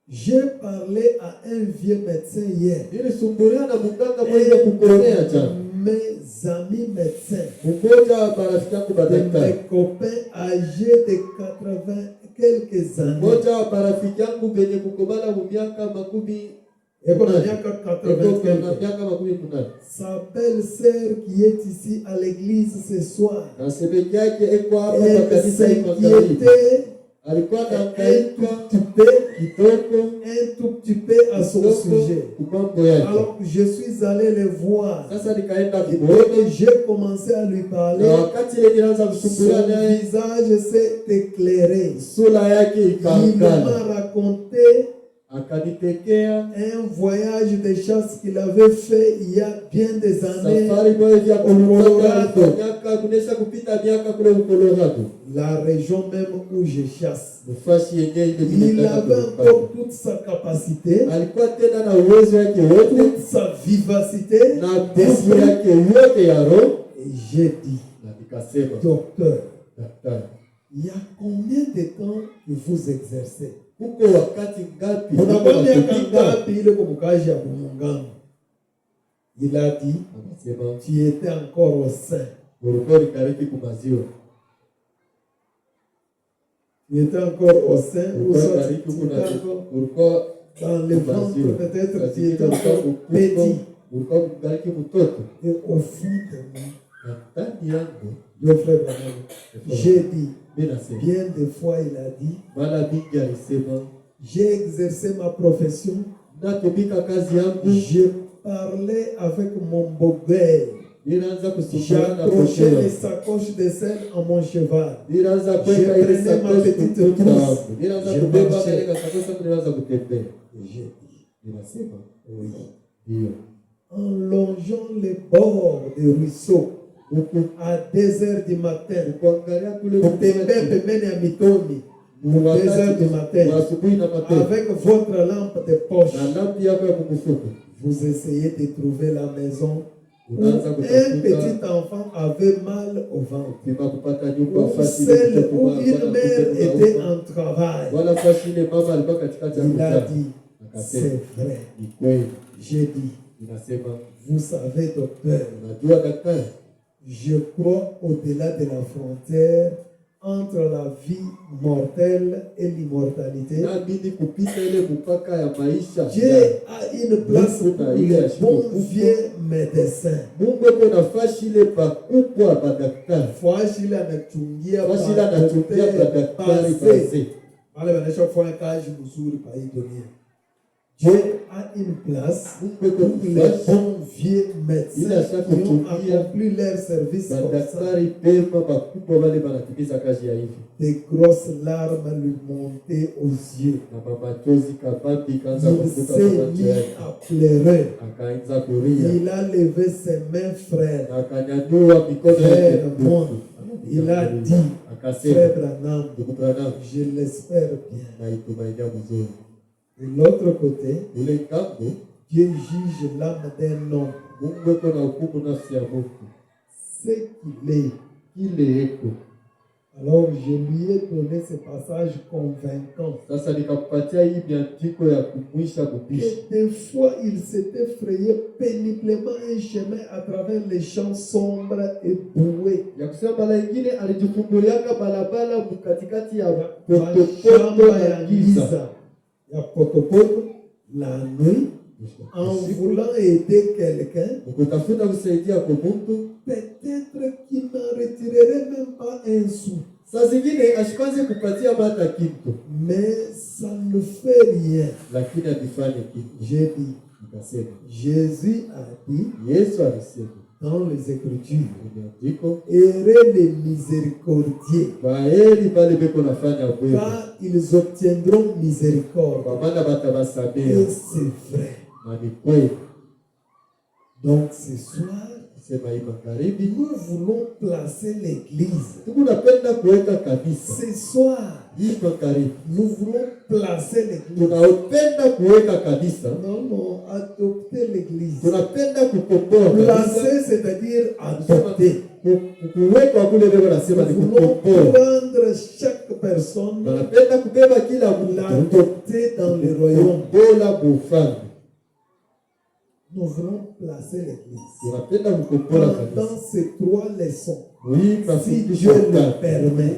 J'ai parlé à un vieux médecin hier. Mes amis médecins, mes copains âgés de quelques années. Moja wa marafiki yangu benye kukobala mu miaka makumi sa belle-sœur qui est ici à l'église ce soir, elle s'inquiétait un tout petit peu à son sujet. Alors je suis allé le voir. Et dès que j'ai commencé à lui parler, son visage s'est éclairé. Il m'a raconté un voyage de chasse qu'il avait fait il y a bien des années au Colorado, la région même où je chasse. Il avait encore toute sa capacité, toute sa vivacité. Et j'ai dit, docteur, il y a combien de temps que vous exercez? Il a dit, tu étais encore au sein. Tu étais encore au sein, ou soit tu étais encore dans le ventre, peut-être tu étais encore petit. Et au fond de moi, j'ai dit, bien des fois il a dit, j'ai exercé ma profession, je parlais avec mon beau-père, j'accrochais les sacoches de sel à mon cheval, je prenais ma petite trousse, je marchais. J'ai dit, oui, en longeant les bords des ruisseaux, à 2 heures du matin, 2 heures du matin, avec votre lampe de poche, vous essayez de trouver la maison où un petit enfant avait mal au ventre, ou celle où une mère était en travail. Il a dit, c'est vrai. J'ai dit, vous savez, docteur, je crois au-delà de la frontière entre la vie mortelle et l'immortalité. Dieu a une place pour les bons vieux médecins. Dieu a une place pour les bons vieux médecins qui ont accompli leur service comme ça. Des grosses larmes lui montaient aux yeux. Il s'est mis à pleurer. Il a levé ses mains, frère. Frère, moi. Il a dit, frère Branham, je l'espère bien. De l'autre côté, Dieu juge l'âme d'un homme. Ce qu'il est. Alors je lui ai donné ce passage convaincant. Et des fois il s'était frayé péniblement un chemin à travers les champs sombres et boueux. La nuit, en voulant aider quelqu'un, peut-être qu'il n'en retirerait même pas un sou. Mais ça ne fait rien. J'ai dit, Jésus a dit dans les Écritures, heureux les miséricordieux, car ils obtiendront miséricorde. Et c'est vrai. Donc ce soir, nous voulons placer l'église. Ce soir, nous voulons placer l'église. Non, adopter l'église. Placer, c'est-à-dire adopter. Nous voulons prendre chaque personne, l'adopter dans le royaume. Nous voulons placer l'église. Pendant ces 3 leçons, si Dieu le permet,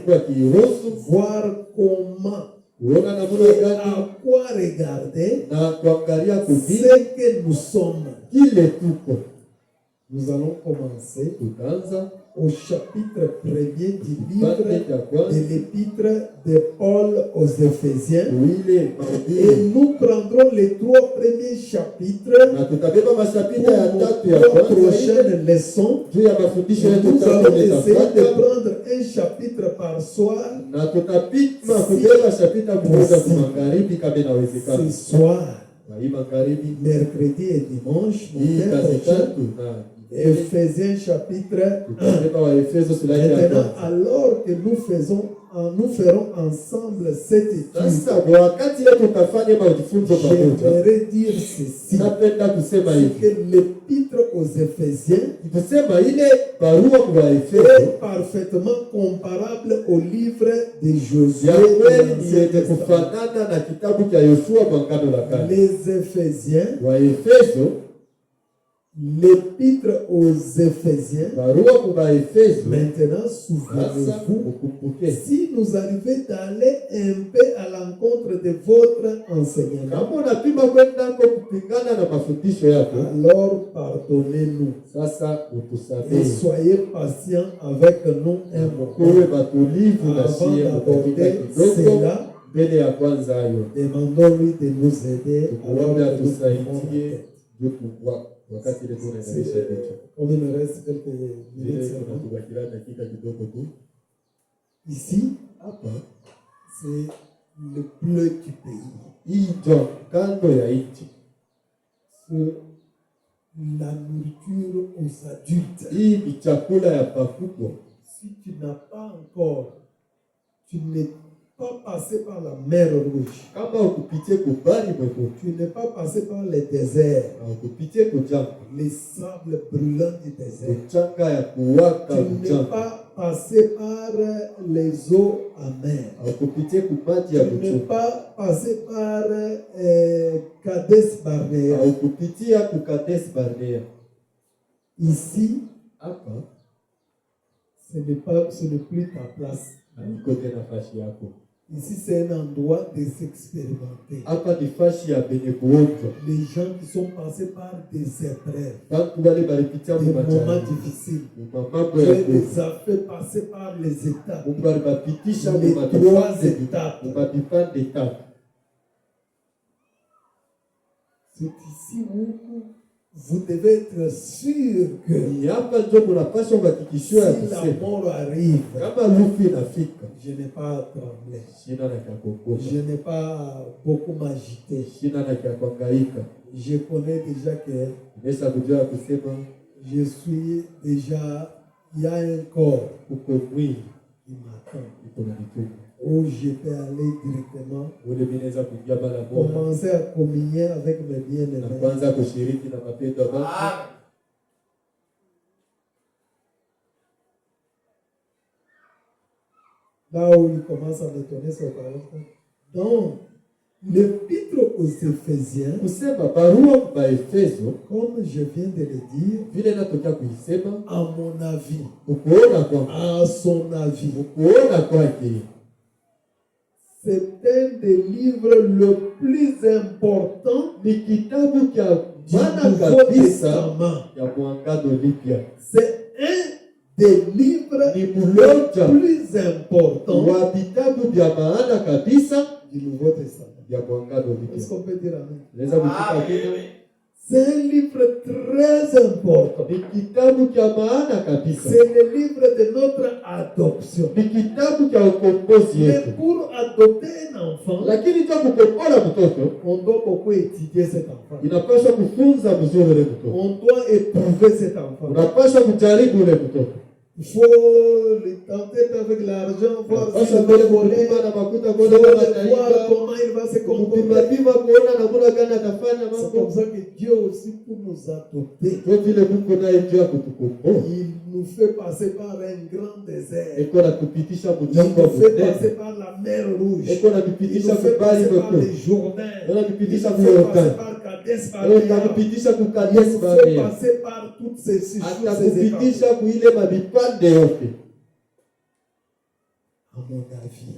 voir comment et à quoi regarder ce que nous sommes. Nous allons commencer au chapitre 1er du livre de l'épître de Paul aux Éphésiens. Et nous prendrons les 3 premiers chapitres pour notre prochaine leçon. Nous allons essayer de prendre un chapitre par soir. Ce soir, mercredi et dimanche, Éphésiens chapitre 1. Maintenant, alors que nous ferons ensemble cette étude, j'aimerais dire ceci, que l'épître aux Éphésiens est parfaitement comparable au livre de Josué. Les Éphésiens, l'épître aux Éphésiens, maintenant souvenez-vous, si nous arrivons d'aller un peu à l'encontre de votre enseignement, alors pardonnez-nous et soyez patients avec nous un moment. Avant d'aborder cela, demandons-lui de nous aider alors que nous pouvons la comme il me reste quelques minutes, ici, c'est le bleu du pays. C'est la nourriture aux adultes. Si tu n'as pas encore, tu n'es pas passé par la mer Rouge. Tu n'es pas passé par les déserts, les sables brûlants du désert. Tu n'es pas passé par les eaux amères. Tu n'es pas passé par Kadesh Barnea. Ici, ce n'est plus ta place. Ici, c'est un endroit de s'expérimenter. Les gens qui sont passés par des épreuves, des moments difficiles, Dieu les a fait passer par les étapes, les 3 étapes. C'est ici où vous devez être sûr que si la mort arrive, je n'ai pas tremblé, je n'ai pas beaucoup m'agité. Je connais déjà que je suis déjà, il y a un corps qui m'attend, où je peux aller directement commencer à communier avec mes bien-aimés. Là où il commence à m'étonner, c'est donc, l'épître aux Éphésiens, comme je viens de le dire, à mon avis, à son avis, c'est un des livres le plus important du Nouveau Testament. C'est un des livres les plus importants du Nouveau Testament. Est-ce qu'on peut dire amen? C'est un livre très important. C'est le livre de notre adoption. Mais pour adopter un enfant, on doit beaucoup étudier cet enfant. On doit éprouver cet enfant. Il faut le tenter avec l'argent, voir si il va voler, voir comment il va se comporter. C'est comme ça que Dieu aussi, pour nous adopter, il nous fait passer par un grand désert. Il nous fait passer par la mer Rouge. Il nous fait passer par les Jourdains. Il nous fait passer par Kadesh Barnea. Il nous fait passer par toutes ces choses. à mon avis,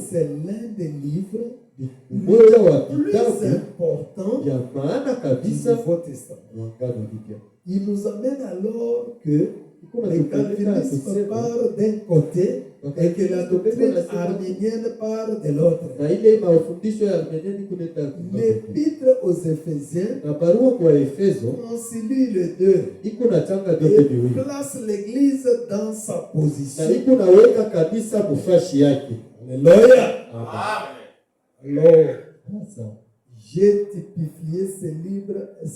c'est l'un des livres plus importants du Nouveau Testament. Il nous amène alors que les calvinistes parlent d'un côté et que la doctrine arménienne parle de l'autre. L'épître aux Éphésiens concilie les deux et place l'Église dans sa position. Alléluia. Alors, j'ai typifié ce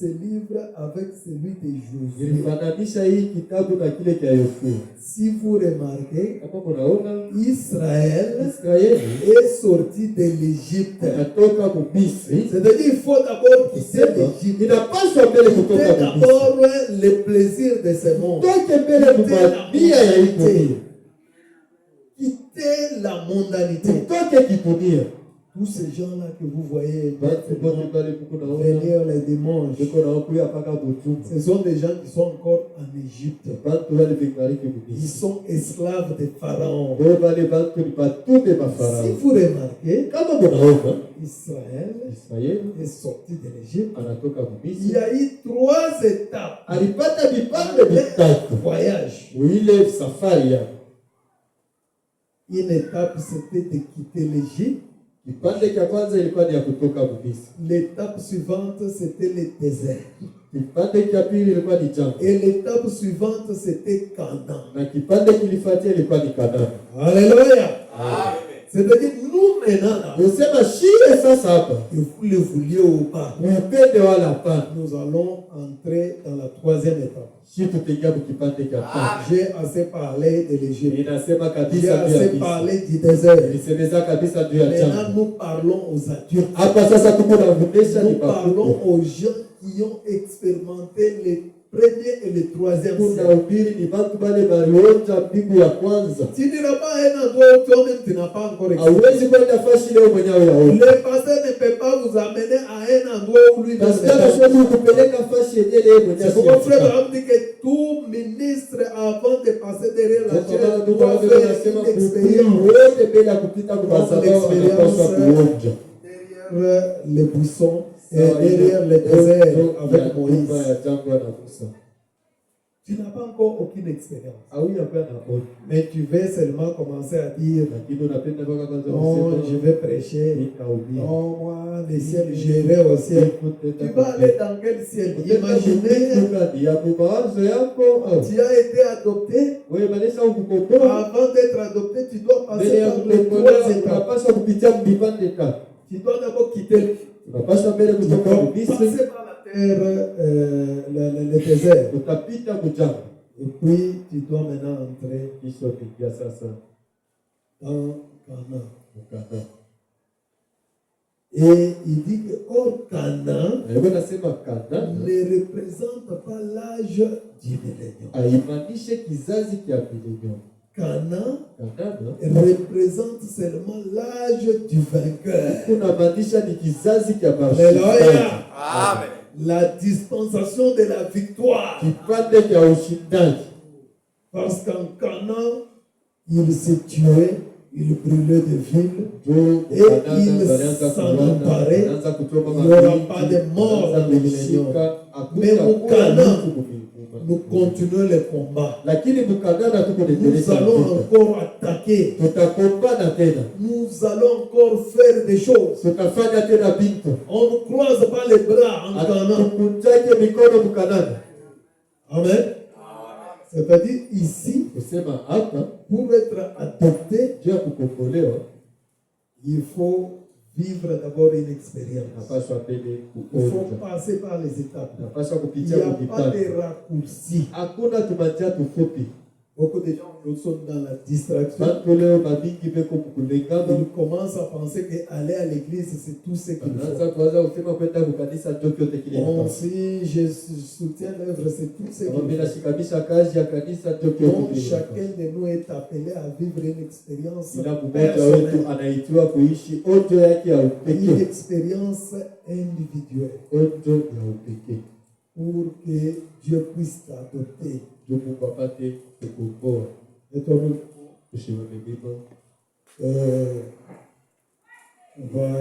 livre avec celui de Josué. Si vous remarquez, Israël est sorti de l'Égypte. C'est-à-dire qu'il faut d'abord quitter l'Égypte. Quitter d'abord les plaisirs de ce monde. Quitter la mondanité. Tous ces gens-là que vous voyez venir les dimanches, ce sont des gens qui sont encore en Égypte. Ils sont esclaves de Pharaon. Si vous remarquez, Israël est sorti de l'Égypte. Il y a eu 3 étapes. Voyage. Une étape, c'était de quitter l'Égypte. L'étape suivante, c'était le désert. Et l'étape suivante, c'était Canaan. Alléluia. C'est-à-dire, nous maintenant, que vous le vouliez ou pas, nous allons entrer dans la 3e étape. J'ai assez parlé de l'Égypte. J'ai assez parlé du désert. Maintenant, nous parlons aux adultes. Nous parlons aux gens qui ont expérimenté les premiers et les 3e siècles. Tu n'iras pas à un endroit où toi-même tu n'as pas encore expérimenté. Le pasteur ne peut pas vous amener à un endroit où lui ne peut pas. C'est pourquoi frère Abraham dit que tout ministre, avant de passer derrière la chair, doit faire une expérience. Derrière les buissons et derrière le désert avec Moïse. Tu n'as pas encore aucune expérience. Mais tu veux seulement commencer à dire non, je vais prêcher. Non, moi, le ciel, j'irai au ciel. Tu vas aller dans quel ciel? Imaginez, tu as été adopté. Avant d'être adopté, tu dois passer par les 3 étapes. Tu dois d'abord quitter. Tu dois passer par la terre, le désert. Et puis, tu dois maintenant entrer dans Canaan. Et il dit que Canaan ne représente pas l'âge du millénium. Canaan représente seulement l'âge du vainqueur. Alléluia. Amen. La dispensation de la victoire. Parce qu'en Canaan, il se tuait, il brûlait des villes et il s'en emparait. Il n'y aura pas de mort dans le millénium. Mais au Canaan, nous continuons le combat. Nous allons encore attaquer. Nous allons encore faire des choses. On ne croise pas les bras en Canaan. Amen. C'est-à-dire ici, pour être adopté, il faut vivre d'abord une expérience. Il faut passer par les étapes. Il n'y a pas de raccourci. Beaucoup de gens sont dans la distraction. Ils commencent à penser qu'aller à l'église, c'est tout ce qu'il faut. Bon, si je soutiens l'œuvre, c'est tout ce qu'il faut. Donc, chacun de nous est appelé à vivre une expérience personnelle. Une expérience individuelle. Pour que Dieu puisse t'adopter. On va